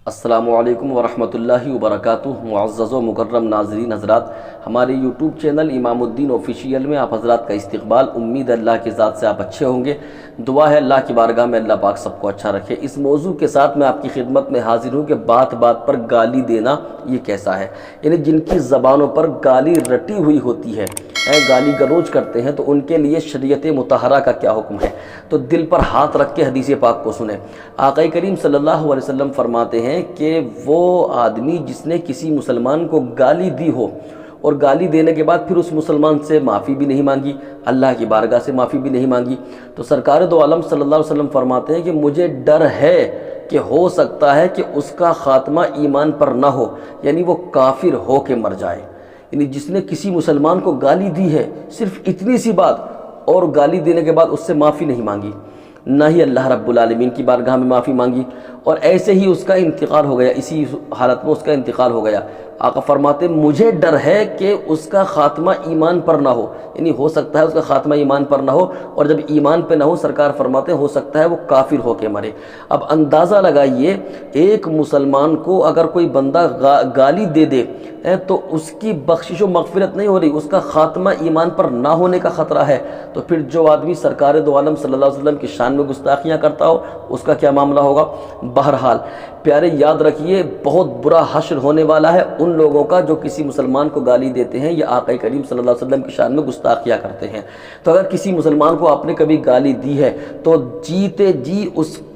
السلام علیکم ورحمۃ اللہ وبرکاتہ۔ معزز و مکرم ناظرین حضرات، ہمارے یوٹیوب چینل امام الدین آفیشیل میں آپ حضرات کا استقبال۔ امید اللہ کی ذات سے آپ اچھے ہوں گے۔ دعا ہے اللہ کی بارگاہ میں اللہ پاک سب کو اچھا رکھے۔ اس موضوع کے ساتھ میں آپ کی خدمت میں حاضر ہوں کہ بات بات پر گالی دینا یہ کیسا ہے، یعنی جن کی زبانوں پر گالی رٹی ہوئی ہوتی ہے، گالی گلوچ کرتے ہیں، تو ان کے لیے شریعت مطہرہ کا کیا حکم ہے۔ تو دل پر ہاتھ رکھ کے حدیث پاک کو سنیں۔ آقا کریم صلی اللہ علیہ وسلم فرماتے ہیں کہ وہ آدمی جس نے کسی مسلمان کو گالی دی ہو اور گالی دینے کے بعد پھر اس مسلمان سے معافی بھی نہیں مانگی، اللہ کی بارگاہ سے معافی بھی نہیں مانگی، تو سرکار دو عالم صلی اللہ علیہ وسلم فرماتے ہیں کہ مجھے ڈر ہے کہ ہو سکتا ہے کہ اس کا خاتمہ ایمان پر نہ ہو، یعنی وہ کافر ہو کے مر جائے۔ یعنی جس نے کسی مسلمان کو گالی دی ہے، صرف اتنی سی بات، اور گالی دینے کے بعد اس سے معافی نہیں مانگی، نہ ہی اللہ رب العالمین کی بارگاہ میں معافی مانگی، اور ایسے ہی اس کا انتقال ہو گیا، اسی حالت میں اس کا انتقال ہو گیا، آقا فرماتے مجھے ڈر ہے کہ اس کا خاتمہ ایمان پر نہ ہو، یعنی ہو سکتا ہے اس کا خاتمہ ایمان پر نہ ہو، اور جب ایمان پہ نہ ہو سرکار فرماتے ہو سکتا ہے وہ کافر ہو کے مرے۔ اب اندازہ لگائیے، ایک مسلمان کو اگر کوئی بندہ گالی دے دے تو اس کی بخشش و مغفرت نہیں ہو رہی، اس کا خاتمہ ایمان پر نہ ہونے کا خطرہ ہے، تو پھر جو آدمی سرکار دو عالم صلی اللہ علیہ وسلم کی شان میں گستاخیاں کرتا ہو اس کا کیا معاملہ ہوگا۔ بہرحال پیارے یاد رکھیے، بہت برا حشر ہونے والا ہے ان لوگوں کا جو کسی مسلمان کو گالی دیتے ہیں یا آقا کریم صلی اللہ علیہ وسلم کی شان میں گستاخیاں کرتے ہیں۔ تو اگر کسی مسلمان کو آپ نے کبھی گالی دی ہے تو جیتے جی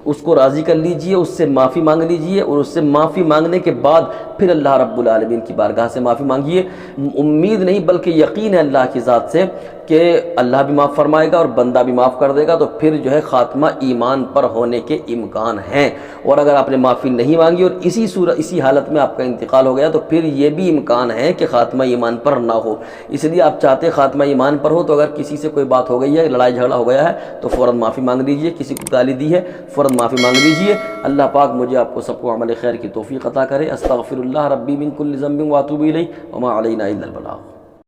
اس کو راضی کر لیجئے، اس سے معافی مانگ لیجئے، اور اس سے معافی مانگنے کے بعد پھر اللہ رب العالمین کی بارگاہ سے معافی مانگیے۔ امید نہیں بلکہ یقین ہے اللہ کی ذات سے کہ اللہ بھی معاف فرمائے گا اور بندہ بھی معاف کر دے گا، تو پھر جو ہے خاتمہ ایمان پر ہونے کے امکان ہیں۔ اور اگر آپ نے معافی نہیں مانگی اور اسی حالت میں آپ کا انتقال ہو گیا تو پھر یہ بھی امکان ہے کہ خاتمہ ایمان پر نہ ہو۔ اس لیے آپ چاہتے خاتمہ ایمان پر ہو، تو اگر کسی سے کوئی بات ہو گئی ہے، لڑائی جھگڑا ہو گیا ہے، تو فوراً معافی مانگ لیجئے۔ کسی کو گالی دی ہے فوراً معافی مانگ لیجئے۔ اللہ پاک مجھے آپ کو سب کو عمل خیر کی توفیق عطا کرے۔ استغفر اللہ ربی من کل ذنب واتوب الیہ وما علینا الا البلاغ۔